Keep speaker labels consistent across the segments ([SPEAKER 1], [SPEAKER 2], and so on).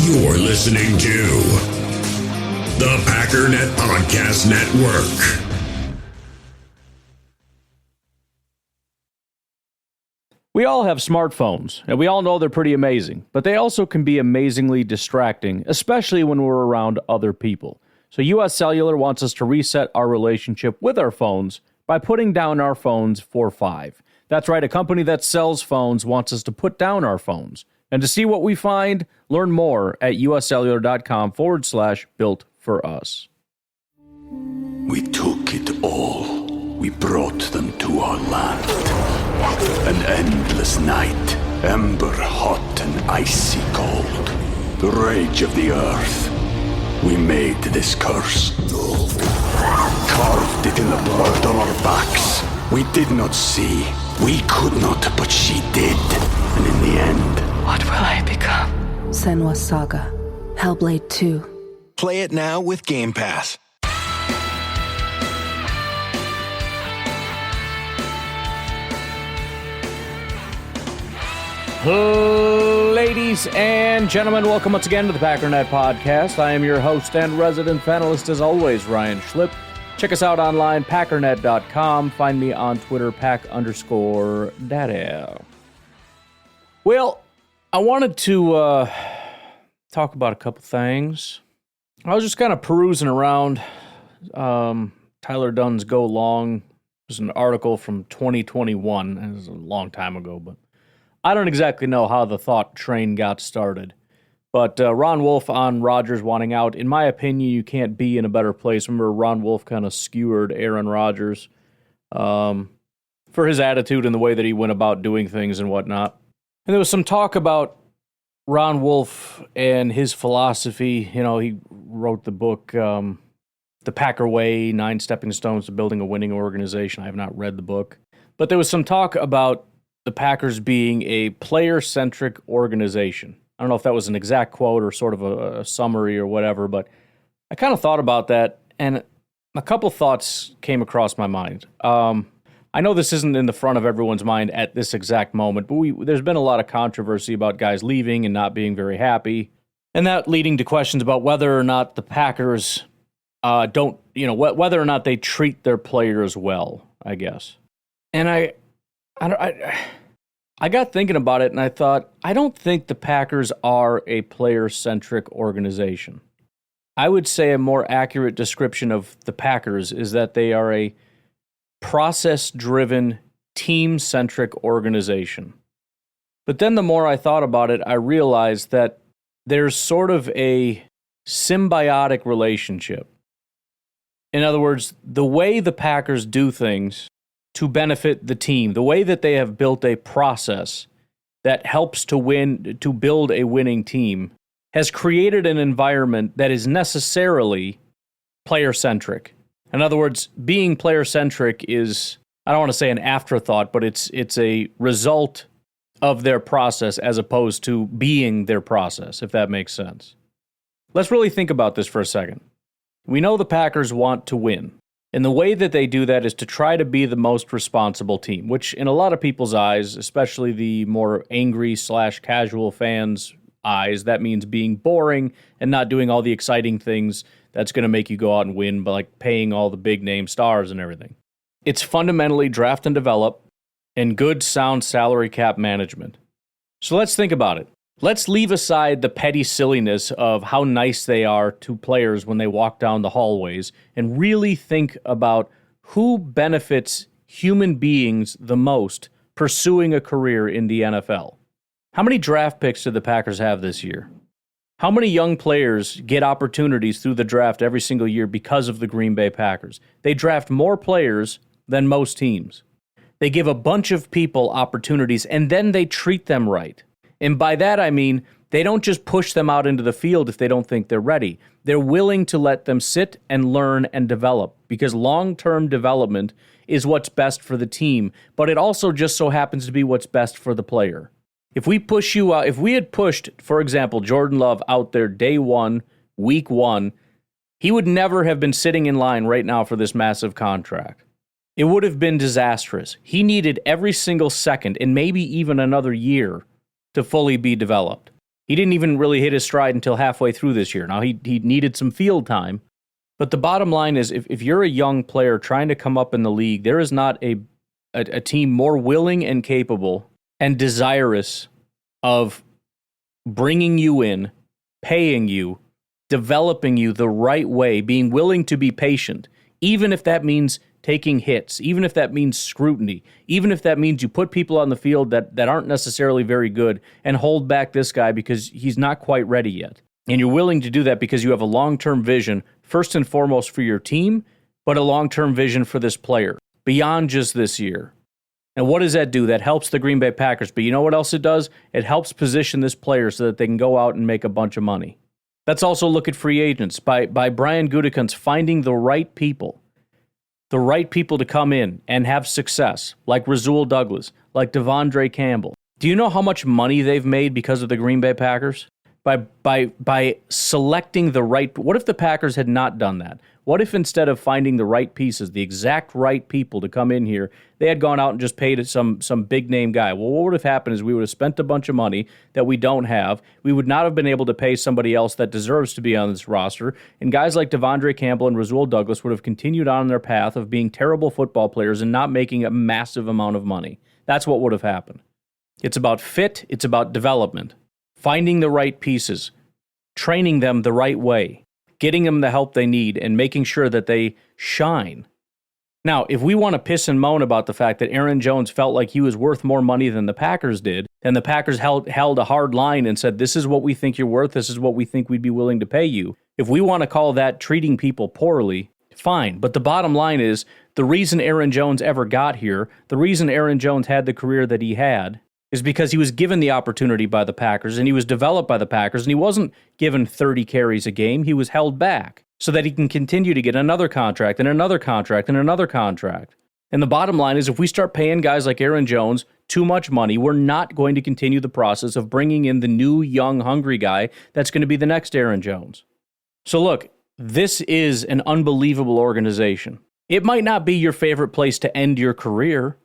[SPEAKER 1] You're listening to the Packernet Podcast Network.
[SPEAKER 2] We all have smartphones, and we all know they're pretty amazing, but they also can be amazingly distracting, especially when we're around other people. So US Cellular wants us to reset our relationship with our phones by putting down our phones for $5. That's right, a company that sells phones wants us to put down our phones. And to see what we find, learn more at uscellular.com/built for us.
[SPEAKER 3] We took it all. We brought them to our land. An endless night, ember hot and icy cold. The rage of the earth. We made this curse. Carved it in the blood on our backs. We did not see. We could not, but she did. And in the end...
[SPEAKER 4] What will I become?
[SPEAKER 5] Senua's Saga. Hellblade 2.
[SPEAKER 6] Play it now with Game Pass.
[SPEAKER 2] Ladies and gentlemen, welcome once again to the Packernet Podcast. I am your host and resident panelist, as always, Ryan Schlipp. Check us out online, packernet.com. Find me on Twitter, pack_daddy. Well, I wanted to talk about a couple things. I was just kind of perusing around Tyler Dunn's Go Long. It was an article from 2021. It was a long time ago, but I don't exactly know how the thought train got started. But Ron Wolf on Rodgers wanting out. In my opinion, you can't be in a better place. Remember, Ron Wolf kind of skewered Aaron Rodgers for his attitude and the way that he went about doing things and whatnot. And there was some talk about Ron Wolf and his philosophy. You know, he wrote the book, The Packer Way, 9 Stepping Stones to Building a Winning Organization. I have not read the book. But there was some talk about the Packers being a player-centric organization. I don't know if that was an exact quote or sort of a summary or whatever, but I kind of thought about that, and a couple thoughts came across my mind. I know this isn't in the front of everyone's mind at this exact moment, but there's been a lot of controversy about guys leaving and not being very happy, and that leading to questions about whether or not the Packers whether or not they treat their players well, I guess. And I got thinking about it, and I thought, I don't think the Packers are a player-centric organization. I would say a more accurate description of the Packers is that they are a process-driven, team-centric organization. But then the more I thought about it, I realized that there's sort of a symbiotic relationship. In other words, the way the Packers do things to benefit the team, the way that they have built a process that helps to build a winning team, has created an environment that is necessarily player-centric. In other words, being player-centric is, I don't want to say an afterthought, but it's a result of their process as opposed to being their process, if that makes sense. Let's really think about this for a second. We know the Packers want to win. And the way that they do that is to try to be the most responsible team, which in a lot of people's eyes, especially the more angry/casual fans' eyes, that means being boring and not doing all the exciting things that's going to make you go out and win, by like paying all the big name stars and everything. It's fundamentally draft and develop and good sound salary cap management. So let's think about it. Let's leave aside the petty silliness of how nice they are to players when they walk down the hallways and really think about who benefits human beings the most pursuing a career in the NFL. How many draft picks do the Packers have this year? How many young players get opportunities through the draft every single year because of the Green Bay Packers? They draft more players than most teams. They give a bunch of people opportunities, and then they treat them right. And by that, I mean, they don't just push them out into the field if they don't think they're ready. They're willing to let them sit and learn and develop, because long-term development is what's best for the team, but it also just so happens to be what's best for the player. If we push you out, if we had pushed, for example, Jordan Love out there day one, week one, he would never have been sitting in line right now for this massive contract. It would have been disastrous. He needed every single second and maybe even another year to fully be developed. He didn't even really hit his stride until halfway through this year. Now, he needed some field time. But the bottom line is, if you're a young player trying to come up in the league, there is not a team more willing and capable and desirous of bringing you in, paying you, developing you the right way, being willing to be patient, even if that means taking hits, even if that means scrutiny, even if that means you put people on the field that aren't necessarily very good and hold back this guy because he's not quite ready yet. And you're willing to do that because you have a long-term vision, first and foremost for your team, but a long-term vision for this player, beyond just this year. And what does that do? That helps the Green Bay Packers. But you know what else it does? It helps position this player so that they can go out and make a bunch of money. Let's also look at free agents. By Brian Gutekunst finding the right people to come in and have success, like Rasul Douglas, like Devondre Campbell. Do you know how much money they've made because of the Green Bay Packers? By selecting the right... What if the Packers had not done that? What if instead of finding the right pieces, the exact right people to come in here, they had gone out and just paid some big-name guy? Well, what would have happened is we would have spent a bunch of money that we don't have. We would not have been able to pay somebody else that deserves to be on this roster. And guys like Devondre Campbell and Rasul Douglas would have continued on their path of being terrible football players and not making a massive amount of money. That's what would have happened. It's about fit. It's about development. Finding the right pieces, training them the right way, getting them the help they need, and making sure that they shine. Now, if we want to piss and moan about the fact that Aaron Jones felt like he was worth more money than the Packers did, and the Packers held a hard line and said, this is what we think you're worth, this is what we think we'd be willing to pay you. If we want to call that treating people poorly, fine. But the bottom line is, the reason Aaron Jones ever got here, the reason Aaron Jones had the career that he had, is because he was given the opportunity by the Packers and he was developed by the Packers and he wasn't given 30 carries a game. He was held back so that he can continue to get another contract and another contract and another contract. And the bottom line is if we start paying guys like Aaron Jones too much money, we're not going to continue the process of bringing in the new, young, hungry guy that's going to be the next Aaron Jones. So look, this is an unbelievable organization. It might not be your favorite place to end your career,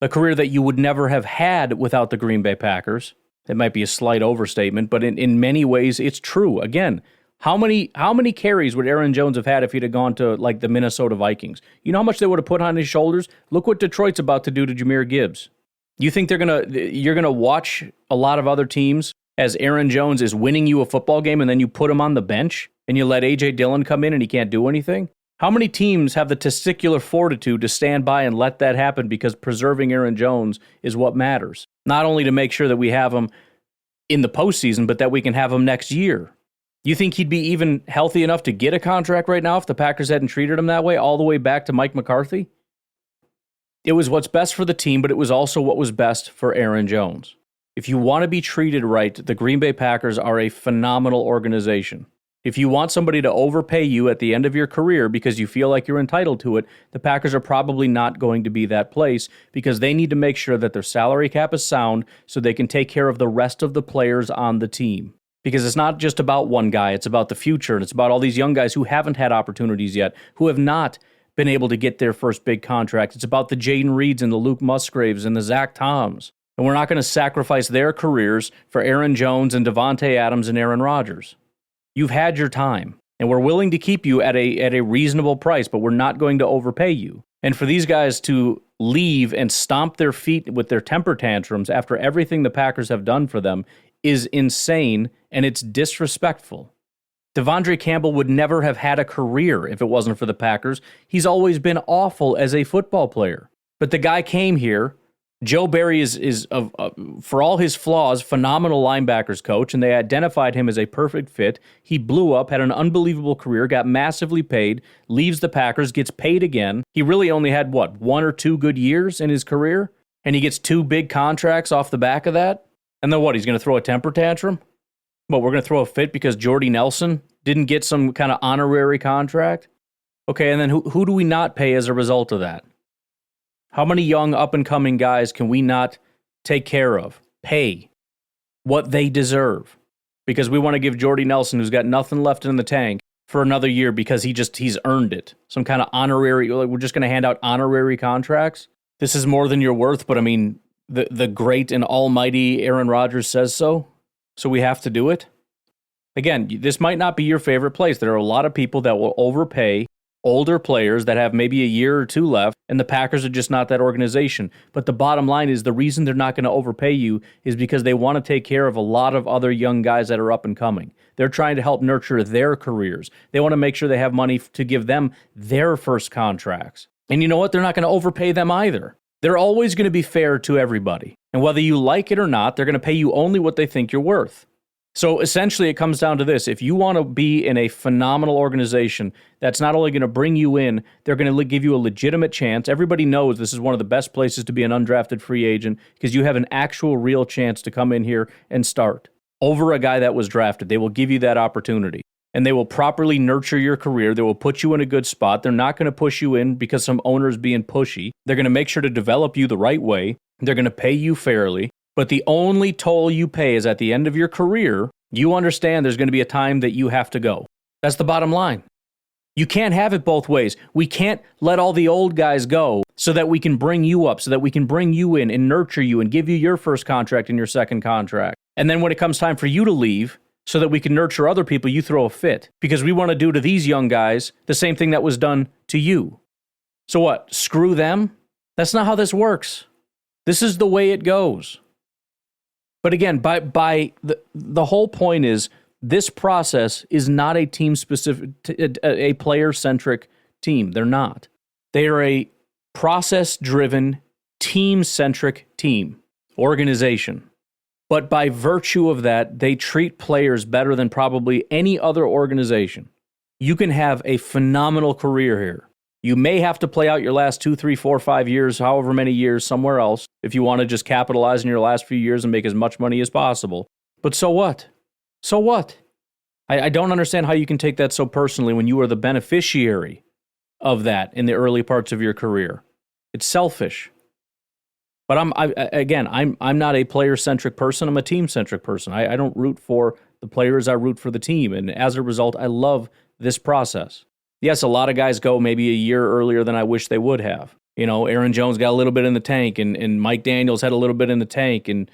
[SPEAKER 2] a career that you would never have had without the Green Bay Packers. It might be a slight overstatement, but in many ways, it's true. Again, how many carries would Aaron Jones have had if he'd have gone to, like, the Minnesota Vikings? You know how much they would have put on his shoulders? Look what Detroit's about to do to Jahmyr Gibbs. You think you're gonna watch a lot of other teams as Aaron Jones is winning you a football game and then you put him on the bench and you let A.J. Dillon come in and he can't do anything? How many teams have the testicular fortitude to stand by and let that happen because preserving Aaron Jones is what matters? Not only to make sure that we have him in the postseason, but that we can have him next year. You think he'd be even healthy enough to get a contract right now if the Packers hadn't treated him that way, all the way back to Mike McCarthy? It was what's best for the team, but it was also what was best for Aaron Jones. If you want to be treated right, the Green Bay Packers are a phenomenal organization. If you want somebody to overpay you at the end of your career because you feel like you're entitled to it, the Packers are probably not going to be that place because they need to make sure that their salary cap is sound so they can take care of the rest of the players on the team. Because it's not just about one guy, it's about the future, and it's about all these young guys who haven't had opportunities yet, who have not been able to get their first big contract. It's about the Jaden Reeds and the Luke Musgraves and the Zach Toms. And we're not going to sacrifice their careers for Aaron Jones and Devontae Adams and Aaron Rodgers. You've had your time, and we're willing to keep you at a reasonable price, but we're not going to overpay you. And for these guys to leave and stomp their feet with their temper tantrums after everything the Packers have done for them is insane, and it's disrespectful. Devondre Campbell would never have had a career if it wasn't for the Packers. He's always been awful as a football player. But the guy came here. Joe Barry is for all his flaws, phenomenal linebackers coach, and they identified him as a perfect fit. He blew up, had an unbelievable career, got massively paid, leaves the Packers, gets paid again. He really only had, 1 or 2 good years in his career? And he gets 2 big contracts off the back of that? And then what, he's going to throw a temper tantrum? What, we're going to throw a fit because Jordy Nelson didn't get some kind of honorary contract? Okay, and then who do we not pay as a result of that? How many young up-and-coming guys can we not take care of, pay what they deserve? Because we want to give Jordy Nelson, who's got nothing left in the tank, for another year because he's earned it. Some kind of honorary, like we're just going to hand out honorary contracts? This is more than you're worth, but I mean, the great and almighty Aaron Rodgers says so. so we have to do it. Again, this might not be your favorite place. There are a lot of people that will overpay older players that have maybe a year or two left, and the Packers are just not that organization. But the bottom line is the reason they're not going to overpay you is because they want to take care of a lot of other young guys that are up and coming. They're trying to help nurture their careers. They want to make sure they have money to give them their first contracts. And you know what? They're not going to overpay them either. They're always going to be fair to everybody. And whether you like it or not, they're going to pay you only what they think you're worth. So essentially, it comes down to this. If you want to be in a phenomenal organization that's not only going to bring you in, they're going to give you a legitimate chance. Everybody knows this is one of the best places to be an undrafted free agent because you have an actual real chance to come in here and start over a guy that was drafted. They will give you that opportunity, and they will properly nurture your career. They will put you in a good spot. They're not going to push you in because some owner's being pushy. They're going to make sure to develop you the right way. They're going to pay you fairly. But the only toll you pay is at the end of your career, you understand there's going to be a time that you have to go. That's the bottom line. You can't have it both ways. We can't let all the old guys go so that we can bring you up, so that we can bring you in and nurture you and give you your first contract and your second contract. And then when it comes time for you to leave, so that we can nurture other people, you throw a fit. Because we want to do to these young guys the same thing that was done to you. So what? Screw them? That's not how this works. This is the way it goes. But again, by the whole point is this process is not a team-specific, a player-centric team. They're not. They are a process-driven, team-centric team, organization. But by virtue of that, they treat players better than probably any other organization. You can have a phenomenal career here. You may have to play out your last 2, 3, 4, 5 years, however many years, somewhere else, if you want to just capitalize in your last few years and make as much money as possible. But so what? So what? I don't understand how you can take that so personally when you are the beneficiary of that in the early parts of your career. It's selfish. But I'm not a player-centric person. I'm a team-centric person. I don't root for the players. I root for the team. And as a result, I love this process. Yes, a lot of guys go maybe a year earlier than I wish they would have. You know, Aaron Jones got a little bit in the tank, and Mike Daniels had a little bit in the tank, and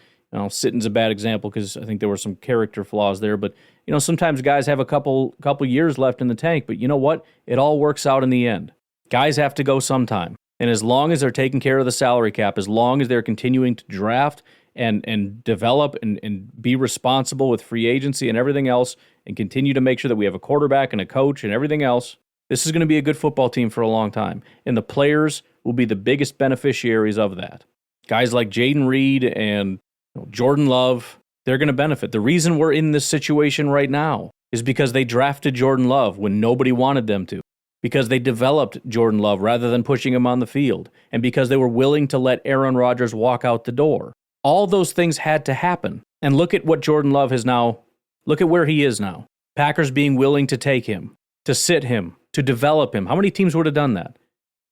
[SPEAKER 2] Sitton's a bad example because I think there were some character flaws there. But sometimes guys have a couple years left in the tank. But you know what? It all works out in the end. Guys have to go sometime, and as long as they're taking care of the salary cap, as long as they're continuing to draft and develop and be responsible with free agency and everything else, and continue to make sure that we have a quarterback and a coach and everything else. This is going to be a good football team for a long time, and the players will be the biggest beneficiaries of that. Guys like Jaden Reed and Jordan Love, they're going to benefit. The reason we're in this situation right now is because they drafted Jordan Love when nobody wanted them to, because they developed Jordan Love rather than pushing him on the field, and because they were willing to let Aaron Rodgers walk out the door. All those things had to happen, and look at what Jordan Love has now. Look at where he is now. Packers being willing to take him, to sit him, to develop him. How many teams would have done that?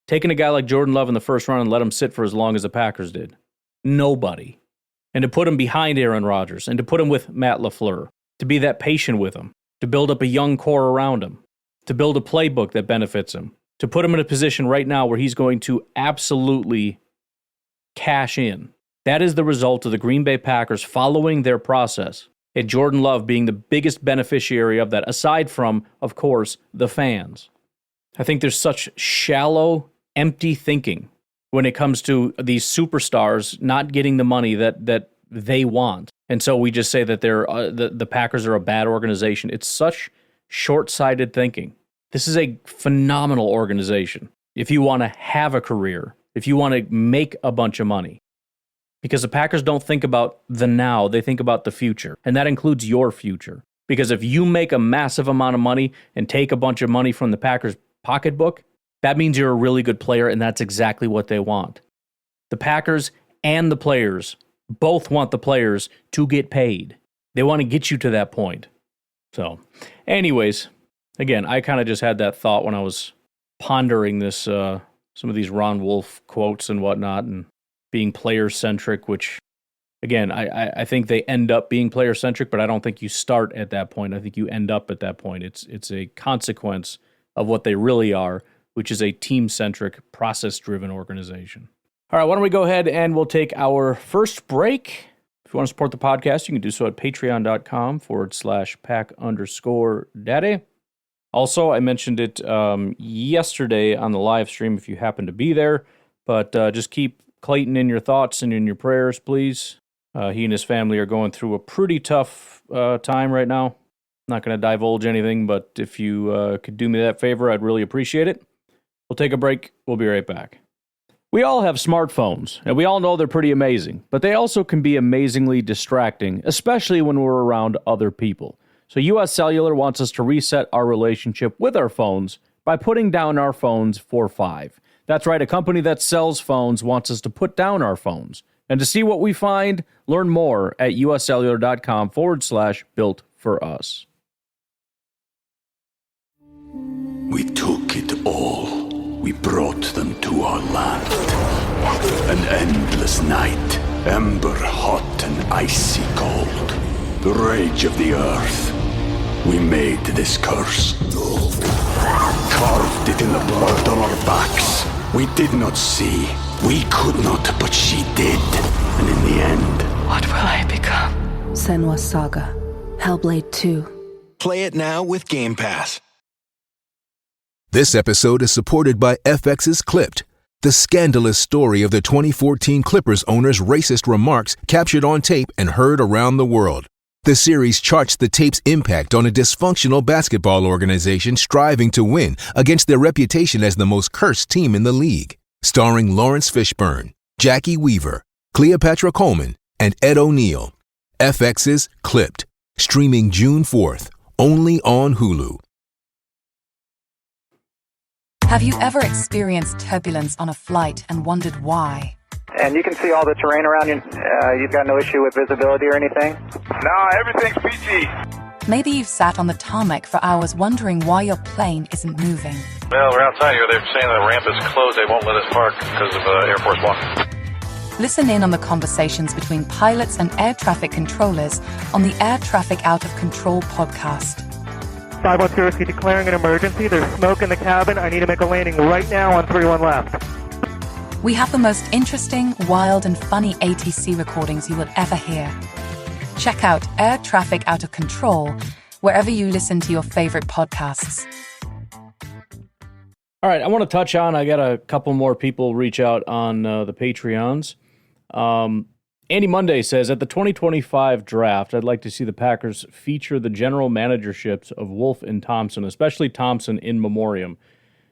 [SPEAKER 2] Taking a guy like Jordan Love in the first round and let him sit for as long as the Packers did? Nobody. And to put him behind Aaron Rodgers, and to put him with Matt LaFleur, to be that patient with him, to build up a young core around him, to build a playbook that benefits him, to put him in a position right now where he's going to absolutely cash in. That is the result of the Green Bay Packers following their process, and Jordan Love being the biggest beneficiary of that, aside from, of course, the fans. I think there's such shallow, empty thinking when it comes to these superstars not getting the money that they want. And so we just say that the Packers are a bad organization. It's such short-sighted thinking. This is a phenomenal organization if you want to have a career, if you want to make a bunch of money. Because the Packers don't think about the now, they think about the future. And that includes your future. Because if you make a massive amount of money and take a bunch of money from the Packers' pocketbook, that means you're a really good player, and that's exactly what they want. The Packers and the players both want the players to get paid. They want to get you to that point. So, anyways, again, I kind of just had that thought when I was pondering this, some of these Ron Wolf quotes and whatnot, and being player-centric, which, again, I think they end up being player-centric, but I don't think you start at that point. I think you end up at that point. It's a consequence of what they really are, which is a team-centric, process-driven organization. All right, why don't we go ahead and we'll take our first break If you want to support the podcast, you can do so at patreon.com/pack_daddy. Also, I mentioned it yesterday on the live stream if you happen to be there, but just keep Clayton in your thoughts and in your prayers, please. He and his family are going through a pretty tough time right now. Not going to divulge anything, but if you could do me that favor, I'd really appreciate it. We'll take a break. We'll be right back. We all have smartphones, and we all know they're pretty amazing, but they also can be amazingly distracting, especially when we're around other people. So US Cellular wants us to reset our relationship with our phones by putting down our phones for $5. That's right, a company that sells phones wants us to put down our phones. And to see what we find, learn more at uscellular.com/built-for-us.
[SPEAKER 3] We took it all. We brought them to our land. An endless night, ember hot and icy cold. The rage of the earth. We made this curse. Carved it in the blood on our backs. We did not see. We could not, but she did. And in the end...
[SPEAKER 5] What will I become? Senua's Saga. Hellblade 2.
[SPEAKER 6] Play it now with Game Pass.
[SPEAKER 4] This episode is supported by FX's Clipped, the scandalous story of the 2014 Clippers owner's racist remarks captured on tape and heard around the world. The series charts the tape's impact on a dysfunctional basketball organization striving to win against their reputation as the most cursed team in the league. Starring Lawrence Fishburne, Jackie Weaver, Cleopatra Coleman, and Ed O'Neill. FX's Clipped, streaming June 4th, only on Hulu.
[SPEAKER 7] Have you ever experienced turbulence on a flight and wondered why?
[SPEAKER 8] And you can see all the terrain around you. You've got no issue with visibility or anything?
[SPEAKER 9] No, everything's peachy.
[SPEAKER 7] Maybe you've sat on the tarmac for hours wondering why your plane isn't moving.
[SPEAKER 9] Well, we're outside here. They're saying the ramp is closed. They won't let us park because of Air Force One.
[SPEAKER 7] Listen in on the conversations between pilots and air traffic controllers on the Air Traffic Out of Control podcast.
[SPEAKER 8] 510 declaring an emergency. There's smoke in the cabin. I need to make a landing right now on 31 left.
[SPEAKER 7] We have the most interesting, wild, and funny ATC recordings you will ever hear. Check out Air Traffic Out of Control wherever you listen to your favorite podcasts.
[SPEAKER 2] All right, I want to touch on, I got a couple more people reach out on the Patreons. Andy Monday says, at the 2025 draft, I'd like to see the Packers feature the general managerships of Wolf and Thompson, especially Thompson in memoriam.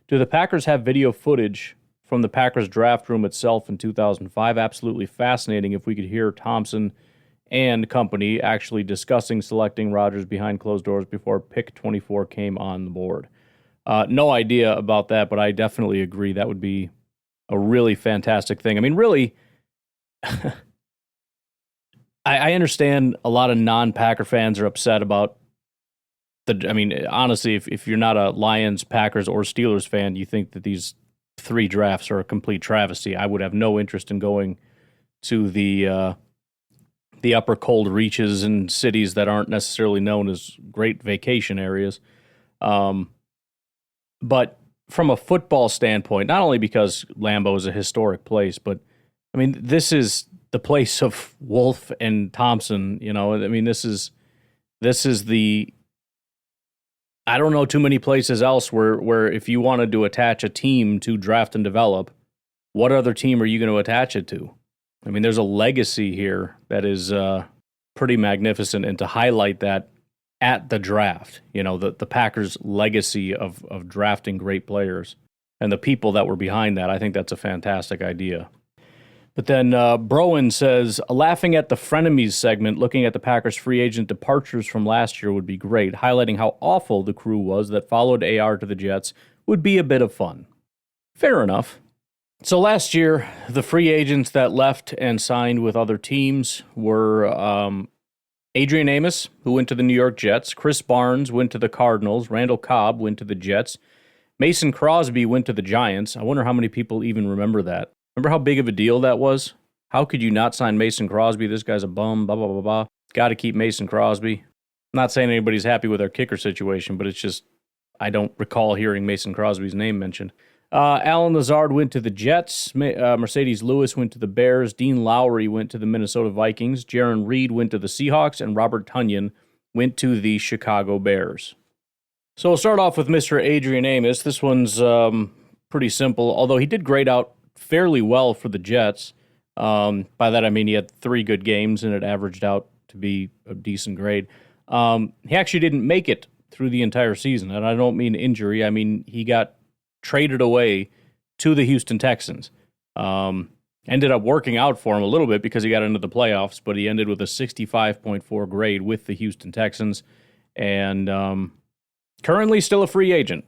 [SPEAKER 2] Do the Packers have video footage from the Packers draft room itself in 2005? Absolutely fascinating if we could hear Thompson and company actually discussing selecting Rodgers behind closed doors before pick 24 came on the board. No idea about that, but I definitely agree. That would be a really fantastic thing. I mean, really, I understand a lot of non-Packer fans are upset about honestly, if you're not a Lions, Packers, or Steelers fan, you think that these 3 drafts are a complete travesty. I would have no interest in going to the upper cold reaches in cities that aren't necessarily known as great vacation areas. But from a football standpoint, not only because Lambeau is a historic place, but I mean, this is the place of Wolf and Thompson. You know, I mean, this is the. I don't know too many places else where if you wanted to attach a team to draft and develop, what other team are you going to attach it to? I mean, there's a legacy here that is pretty magnificent, and to highlight that at the draft, you know, the Packers' legacy of drafting great players and the people that were behind that, I think that's a fantastic idea. But then Browan says, laughing at the frenemies segment, looking at the Packers' free agent departures from last year would be great. Highlighting how awful the crew was that followed AR to the Jets would be a bit of fun. Fair enough. So last year, the free agents that left and signed with other teams were Adrian Amos, who went to the New York Jets. Chris Barnes went to the Cardinals. Randall Cobb went to the Jets. Mason Crosby went to the Giants. I wonder how many people even remember that. Remember how big of a deal that was? How could you not sign Mason Crosby? This guy's a bum, blah, blah, blah, blah. Got to keep Mason Crosby. I'm not saying anybody's happy with our kicker situation, but it's just, I don't recall hearing Mason Crosby's name mentioned. Alan Lazard went to the Jets. Mercedes Lewis went to the Bears. Dean Lowry went to the Minnesota Vikings. Jaron Reed went to the Seahawks. And Robert Tonyan went to the Chicago Bears. So we'll start off with Mr. Adrian Amos. This one's pretty simple, although he did grade out fairly well for the Jets. By that I mean he had 3 good games, and it averaged out to be a decent grade. He actually didn't make it through the entire season, and I don't mean injury. I mean he got traded away to the Houston Texans. Ended up working out for him a little bit because he got into the playoffs, but he ended with a 65.4 grade with the Houston Texans, and currently still a free agent.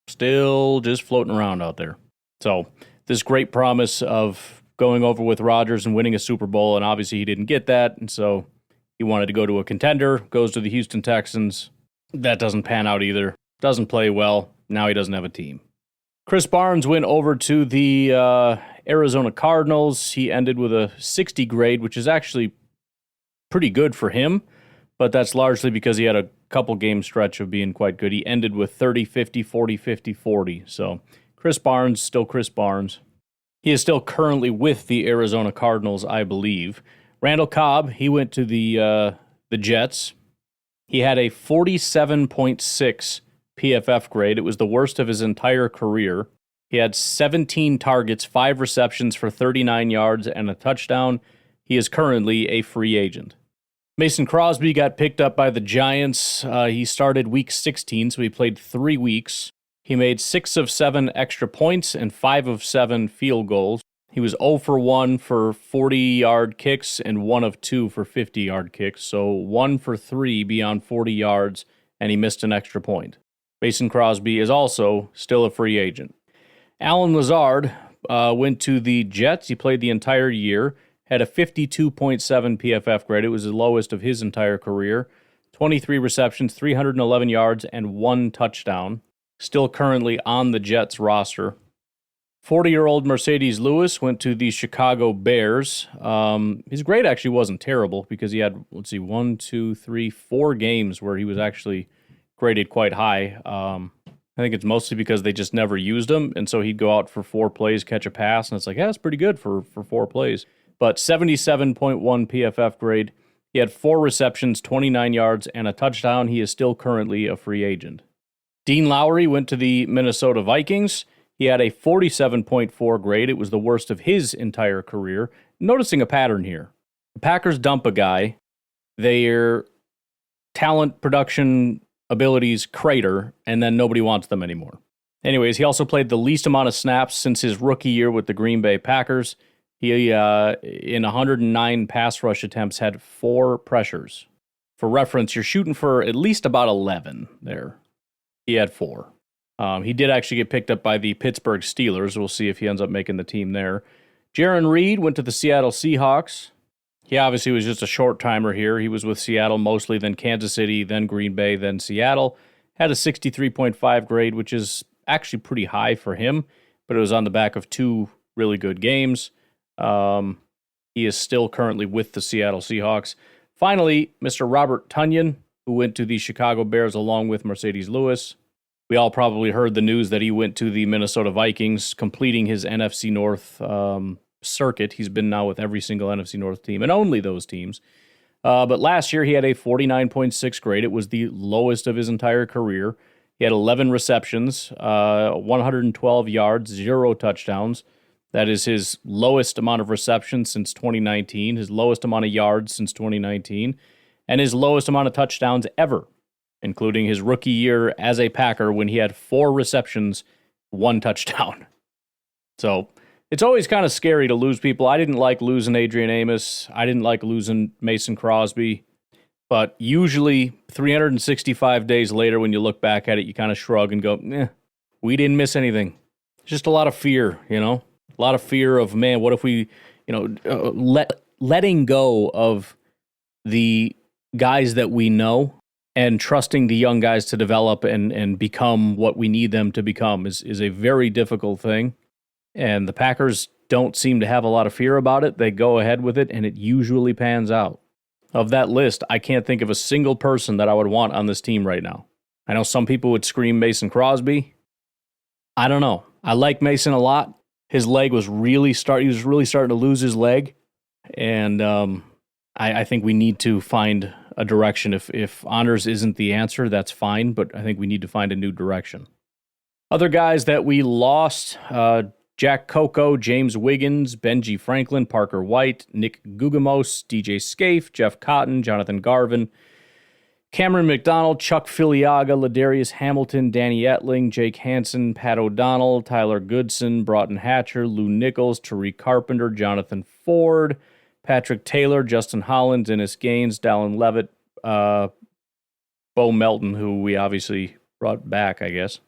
[SPEAKER 2] Still just floating around out there. So this great promise of going over with Rodgers and winning a Super Bowl, and obviously he didn't get that, and so he wanted to go to a contender, goes to the Houston Texans. That doesn't pan out either. Doesn't play well. Now he doesn't have a team. Chris Barnes went over to the Arizona Cardinals. He ended with a 60 grade, which is actually pretty good for him, but that's largely because he had a couple game stretch of being quite good. He ended with 30, 50, 40, 50, 40. So Chris Barnes, still Chris Barnes. He is still currently with the Arizona Cardinals, I believe. Randall Cobb, he went to the Jets. He had a 47.6 PFF grade. It was the worst of his entire career. He had 17 targets, 5 receptions for 39 yards and a touchdown. He is currently a free agent. Mason Crosby got picked up by the Giants. He started week 16, so he played 3 weeks. He made 6 of 7 extra points and 5 of 7 field goals. He was 0 for 1 for 40-yard kicks and 1 of 2 for 50-yard kicks, so 1 for 3 beyond 40 yards, and he missed an extra point. Mason Crosby is also still a free agent. Alan Lazard went to the Jets. He played the entire year, had a 52.7 PFF grade. It was the lowest of his entire career. 23 receptions, 311 yards, and 1 touchdown. Still currently on the Jets roster. 40-year-old Mercedes Lewis went to the Chicago Bears. His grade actually wasn't terrible because he had, 4 games where he was actually graded quite high. I think it's mostly because they just never used him, and so he'd go out for 4 plays, catch a pass, and it's like, yeah, that's pretty good for 4 plays. But 77.1 PFF grade. He had 4 receptions, 29 yards, and a touchdown. He is still currently a free agent. Dean Lowry went to the Minnesota Vikings. He had a 47.4 grade. It was the worst of his entire career. Noticing a pattern here. The Packers dump a guy. Their talent production abilities crater, and then nobody wants them anymore. Anyways, he also played the least amount of snaps since his rookie year with the Green Bay Packers. He, in 109 pass rush attempts, had 4 pressures. For reference, you're shooting for at least about 11 there. He had 4. He did actually get picked up by the Pittsburgh Steelers. We'll see if he ends up making the team there. Jaron Reed went to the Seattle Seahawks. He obviously was just a short-timer here. He was with Seattle mostly, then Kansas City, then Green Bay, then Seattle. Had a 63.5 grade, which is actually pretty high for him, but it was on the back of 2 really good games. He is still currently with the Seattle Seahawks. Finally, Mr. Robert Tonyan, who went to the Chicago Bears along with Mercedes Lewis. We all probably heard the news that he went to the Minnesota Vikings, completing his NFC North circuit. He's been now with every single NFC North team, and only those teams. But last year, he had a 49.6 grade. It was the lowest of his entire career. He had 11 receptions, 112 yards, 0 touchdowns. That is his lowest amount of receptions since 2019, his lowest amount of yards since 2019, and his lowest amount of touchdowns ever, including his rookie year as a Packer when he had 4 receptions, 1 touchdown. So it's always kind of scary to lose people. I didn't like losing Adrian Amos. I didn't like losing Mason Crosby. But usually 365 days later, when you look back at it, you kind of shrug and go, we didn't miss anything. Just a lot of fear, A lot of fear of, man, what if we, letting go of the guys that we know and trusting the young guys to develop and become what we need them to become is a very difficult thing. And the Packers don't seem to have a lot of fear about it. They go ahead with it, and it usually pans out. Of that list, I can't think of a single person that I would want on this team right now. I know some people would scream Mason Crosby. I don't know. I like Mason a lot. His leg was he was really starting to lose his leg. And I think we need to find a direction. If Honors isn't the answer, that's fine, but I think we need to find a new direction. Other guys that we lost, Jack Coco, James Wiggins, Benji Franklin, Parker White, Nick Gugamos, DJ Scaife, Jeff Cotton, Jonathan Garvin, Cameron McDonald, Chuck Filiaga, Ladarius Hamilton, Danny Etling, Jake Hansen, Pat O'Donnell, Tyler Goodson, Broughton Hatcher, Lou Nichols, Tariq Carpenter, Jonathan Ford, Patrick Taylor, Justin Holland, Dennis Gaines, Dallin Levitt, Bo Melton, who we obviously brought back, I guess,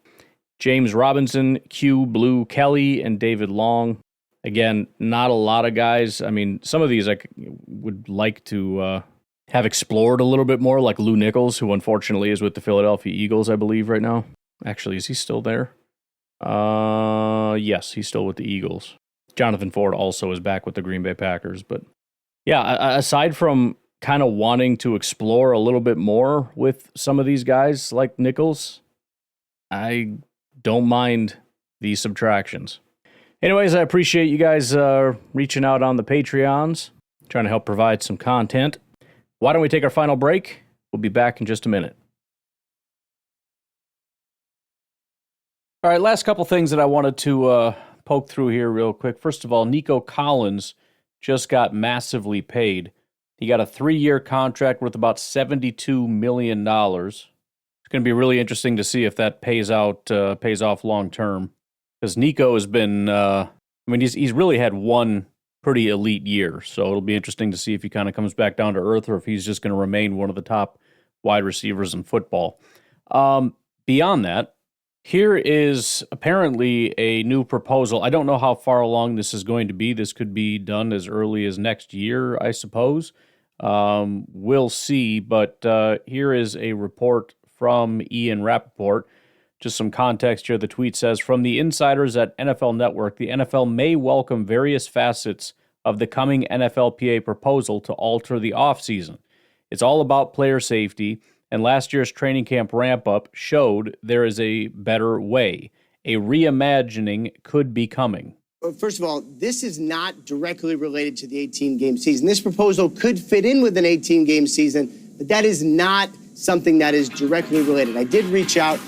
[SPEAKER 2] James Robinson, Q, Blue Kelly, and David Long. Again, not a lot of guys. I mean, some of these I would like to have explored a little bit more, like Lou Nichols, who unfortunately is with the Philadelphia Eagles, I believe, right now. Actually, is he still there? Yes, he's still with the Eagles. Jonathan Ford also is back with the Green Bay Packers. But yeah, aside from kind of wanting to explore a little bit more with some of these guys like Nichols, I don't mind these subtractions. Anyways, I appreciate you guys reaching out on the Patreons, trying to help provide some content. Why don't we take our final break? We'll be back in just a minute. All right, last couple things that I wanted to poke through here real quick. First of all, Nico Collins just got massively paid. He got a 3-year contract worth about $72 million. It's going to be really interesting to see if that pays off long term. Because Nico has been, he's really had one pretty elite year. So it'll be interesting to see if he kind of comes back down to earth or if he's just going to remain one of the top wide receivers in football. Beyond that, here is apparently a new proposal. I don't know how far along this is going to be. This could be done as early as next year, I suppose. We'll see. But here is a report from Ian Rappaport. Just some context here. The tweet says, from the insiders at NFL Network, the NFL may welcome various facets of the coming NFLPA proposal to alter the offseason. It's all about player safety, and last year's training camp ramp-up showed there is a better way. A reimagining could be coming.
[SPEAKER 10] Well, first of all, this is not directly related to the 18-game season. This proposal could fit in with an 18-game season, but that is not something that is directly related. I did reach out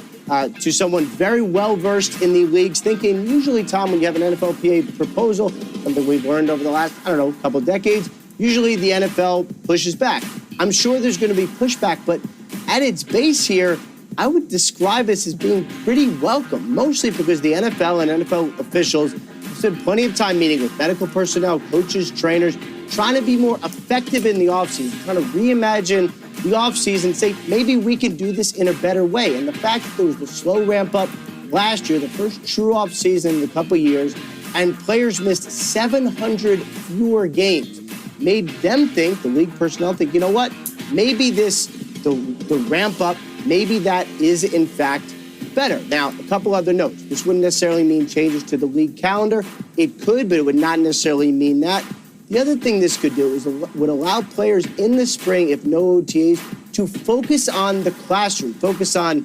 [SPEAKER 10] to someone very well-versed in the leagues, thinking usually, Tom, when you have an NFLPA proposal, something we've learned over the last, couple decades, usually the NFL pushes back. I'm sure there's going to be pushback, but at its base here, I would describe this as being pretty welcome, mostly because the NFL and NFL officials have spent plenty of time meeting with medical personnel, coaches, trainers, trying to be more effective in the offseason, trying to reimagine the offseason, say, maybe we can do this in a better way. And the fact that there was the slow ramp up last year, the first true offseason in a couple of years, and players missed 700 fewer games, made them think, the league personnel think, you know what, maybe the ramp up, maybe that is in fact better. Now, a couple other notes. This wouldn't necessarily mean changes to the league calendar. It could, but it would not necessarily mean that. The other thing this could do is would allow players in the spring, if no OTAs, to focus on the classroom, focus on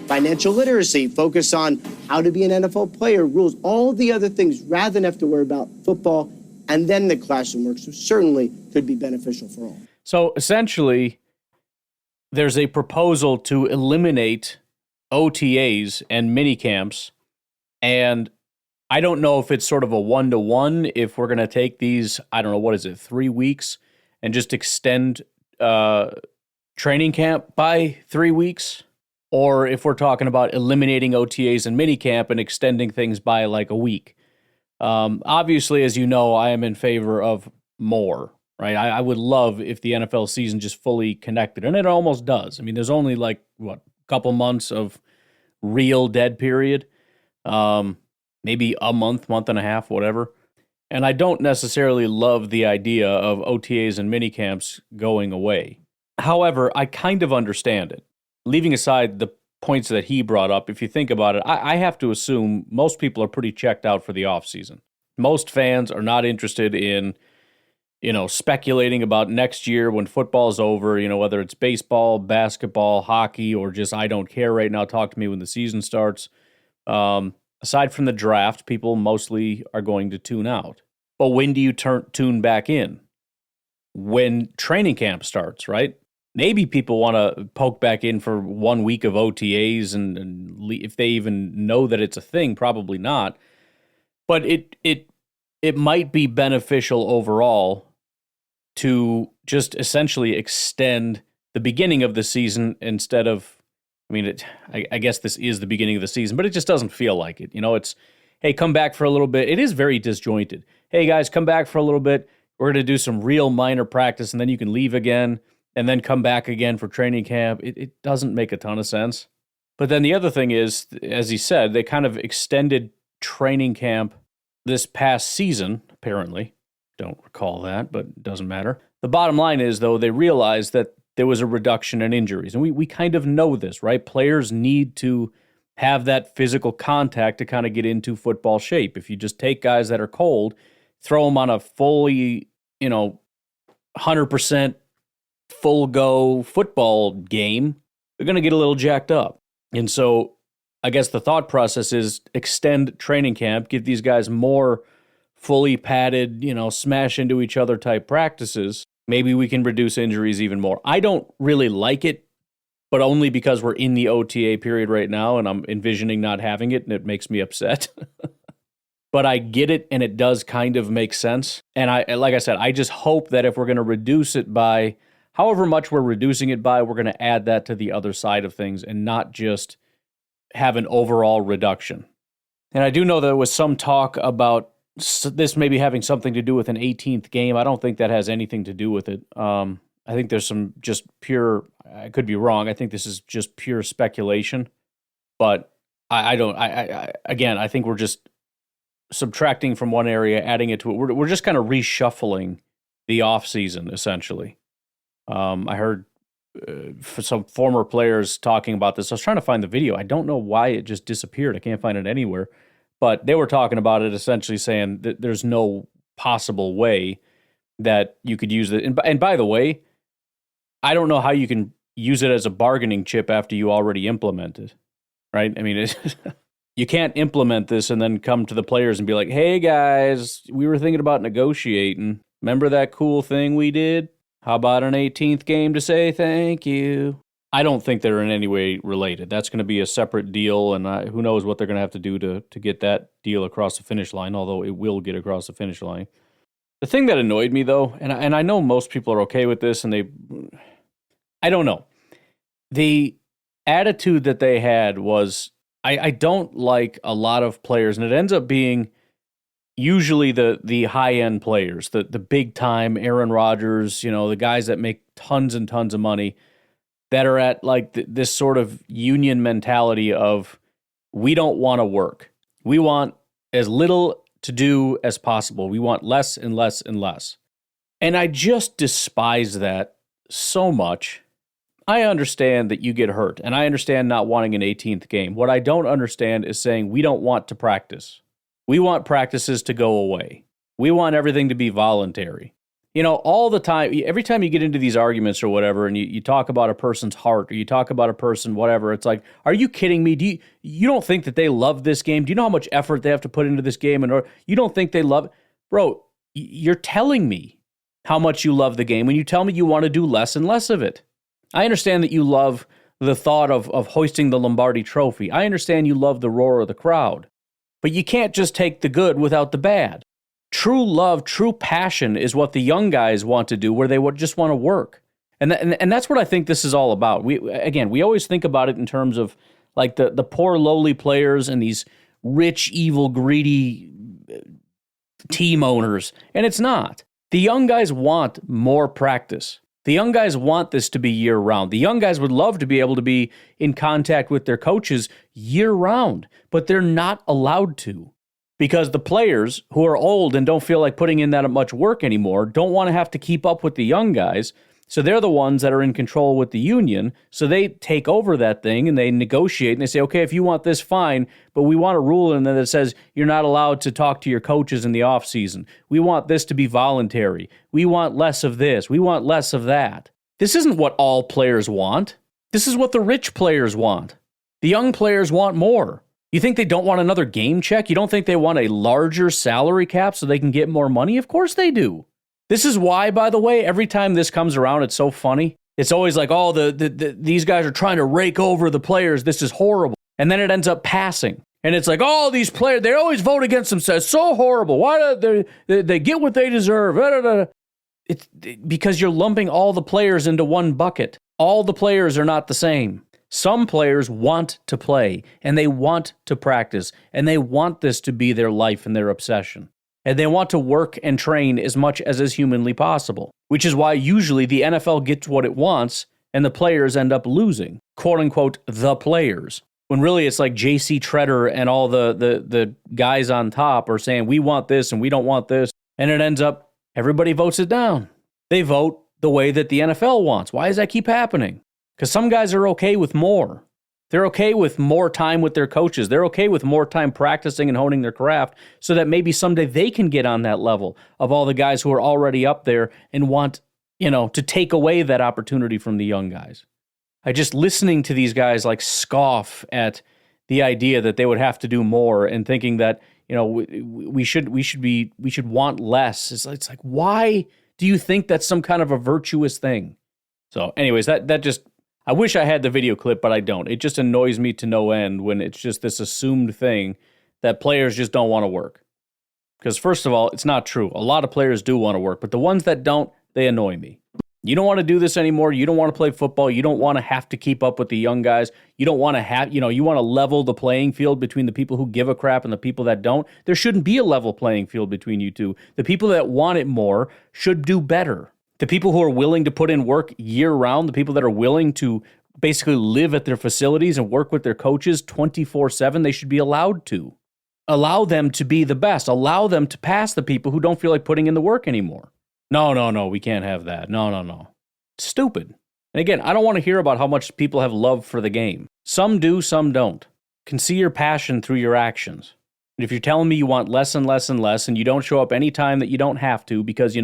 [SPEAKER 10] financial literacy, focus on how to be an NFL player, rules, all the other things, rather than have to worry about football and then the classroom work. So certainly could be beneficial for all.
[SPEAKER 2] So essentially, there's a proposal to eliminate OTAs and minicamps, and I don't know if it's sort of a one-to-one, if we're going to take these, 3 weeks, and just extend training camp by 3 weeks, or if we're talking about eliminating OTAs and minicamp and extending things by like a week. Obviously, as you know, I am in favor of more, right? I would love if the NFL season just fully connected, and it almost does. I mean, there's only a couple months of real dead period. Maybe a month and a half, whatever. And I don't necessarily love the idea of OTAs and minicamps going away. However, I kind of understand it. Leaving aside the points that he brought up, if you think about it, I have to assume most people are pretty checked out for the offseason. Most fans are not interested in, speculating about next year when football is over, whether it's baseball, basketball, hockey, or just I don't care right now, talk to me when the season starts. Aside from the draft, people mostly are going to tune out. But when do you tune back in? When training camp starts, right? Maybe people want to poke back in for 1 week of OTAs, and if they even know that it's a thing, probably not. But it might be beneficial overall to just essentially extend the beginning of the season instead of, I guess this is the beginning of the season, but it just doesn't feel like it. It's, hey, come back for a little bit. It is very disjointed. Hey, guys, come back for a little bit. We're going to do some real minor practice, and then you can leave again, and then come back again for training camp. It doesn't make a ton of sense. But then the other thing is, as he said, they kind of extended training camp this past season, apparently. Don't recall that, but it doesn't matter. The bottom line is, though, they realized that there was a reduction in injuries. And we kind of know this, right? Players need to have that physical contact to kind of get into football shape. If you just take guys that are cold, throw them on a fully, 100% full go football game, they're going to get a little jacked up. And so I guess the thought process is extend training camp, give these guys more fully padded, smash into each other type practices. Maybe we can reduce injuries even more. I don't really like it, but only because we're in the OTA period right now and I'm envisioning not having it, and it makes me upset. But I get it, and it does kind of make sense. And like I said, I just hope that if we're going to reduce it by however much we're reducing it by, we're going to add that to the other side of things and not just have an overall reduction. And I do know there was some talk about this maybe having something to do with an 18th game. I don't think that has anything to do with it. I think there's some just pure, I could be wrong. I think this is just pure speculation. But I think we're just subtracting from one area, adding it to it. We're just kind of reshuffling the offseason, essentially. I heard for some former players talking about this. I was trying to find the video. I don't know why it just disappeared. I can't find it anywhere. But they were talking about it, essentially saying that there's no possible way that you could use it. And by the way, I don't know how you can use it as a bargaining chip after you already implement it, right? I mean, you can't implement this and then come to the players and be like, hey, guys, we were thinking about negotiating. Remember that cool thing we did? How about an 18th game to say thank you? I don't think they're in any way related. That's going to be a separate deal, and who knows what they're going to have to do to get that deal across the finish line, although it will get across the finish line. The thing that annoyed me, though, and I know most people are okay with this, and I don't know. The attitude that they had was, I don't like a lot of players, and it ends up being usually the high-end players, the big-time Aaron Rodgers, the guys that make tons and tons of money, that are at like this sort of union mentality of, we don't want to work. We want as little to do as possible. We want less and less and less. And I just despise that so much. I understand that you get hurt, and I understand not wanting an 18th game. What I don't understand is saying we don't want to practice. We want practices to go away. We want everything to be voluntary. All the time, every time you get into these arguments or whatever, and you talk about a person's heart, or you talk about a person, whatever, it's like, are you kidding me? You don't think that they love this game? Do you know how much effort they have to put into this game? And you don't think they love it? Bro, you're telling me how much you love the game when you tell me you want to do less and less of it. I understand that you love the thought of hoisting the Lombardi trophy. I understand you love the roar of the crowd. But you can't just take the good without the bad. True love, true passion is what the young guys want to do, where they just want to work. And that's what I think this is all about. We always think about it in terms of like the poor lowly players and these rich, evil, greedy team owners. And it's not. The young guys want more practice. The young guys want this to be year-round. The young guys would love to be able to be in contact with their coaches year-round, but they're not allowed to. Because the players who are old and don't feel like putting in that much work anymore don't want to have to keep up with the young guys. So they're the ones that are in control with the union. So they take over that thing and they negotiate and they say, okay, if you want this, fine, but we want a rule in there that says you're not allowed to talk to your coaches in the off season. We want this to be voluntary. We want less of this. We want less of that. This isn't what all players want. This is what the rich players want. The young players want more. You think they don't want another game check? You don't think they want a larger salary cap so they can get more money? Of course they do. This is why, by the way, every time this comes around, it's so funny. It's always like, oh, these guys are trying to rake over the players. This is horrible. And then it ends up passing. And it's like, oh, these players, they always vote against themselves. It's so horrible. Why do they get what they deserve? It's because you're lumping all the players into one bucket. All the players are not the same. Some players want to play, and they want to practice, and they want this to be their life and their obsession. And they want to work and train as much as is humanly possible, which is why usually the NFL gets what it wants, and the players end up losing. Quote unquote, the players. When really it's like J.C. Treader and all the guys on top are saying, we want this and we don't want this. And it ends up, everybody votes it down. They vote the way that the NFL wants. Why does that keep happening? Because some guys are okay with more. They're okay with more time with their coaches. They're okay with more time practicing and honing their craft so that maybe someday they can get on that level of all the guys who are already up there and want, to take away that opportunity from the young guys. I just listening to these guys like scoff at the idea that they would have to do more and thinking that, we should want less. It's like, why do you think that's some kind of a virtuous thing? So anyways, that just, I wish I had the video clip, but I don't. It just annoys me to no end when it's just this assumed thing that players just don't want to work. Because first of all, it's not true. A lot of players do want to work, but the ones that don't, they annoy me. You don't want to do this anymore. You don't want to play football. You don't want to have to keep up with the young guys. You don't want to have, you want to level the playing field between the people who give a crap and the people that don't. There shouldn't be a level playing field between you two. The people that want it more should do better. The people who are willing to put in work year-round, the people that are willing to basically live at their facilities and work with their coaches 24/7, they should be allowed to. Allow them to be the best. Allow them to pass the people who don't feel like putting in the work anymore. No, we can't have that. No. Stupid. And again, I don't want to hear about how much people have love for the game. Some do, some don't. Can see your passion through your actions. And if you're telling me you want less and less and less, and you don't show up any time that you don't have to because,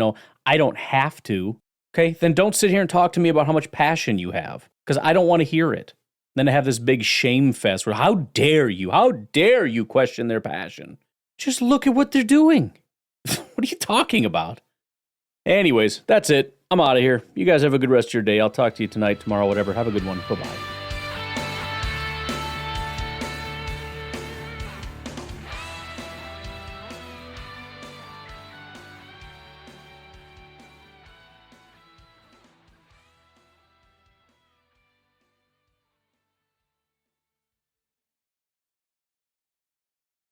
[SPEAKER 2] I don't have to, okay, then don't sit here and talk to me about how much passion you have, because I don't want to hear it. Then to have this big shame fest where, how dare you question their passion? Just look at what they're doing. What are you talking about? Anyways, that's it. I'm out of here. You guys have a good rest of your day. I'll talk to you tonight, tomorrow, whatever. Have a good one. Bye-bye.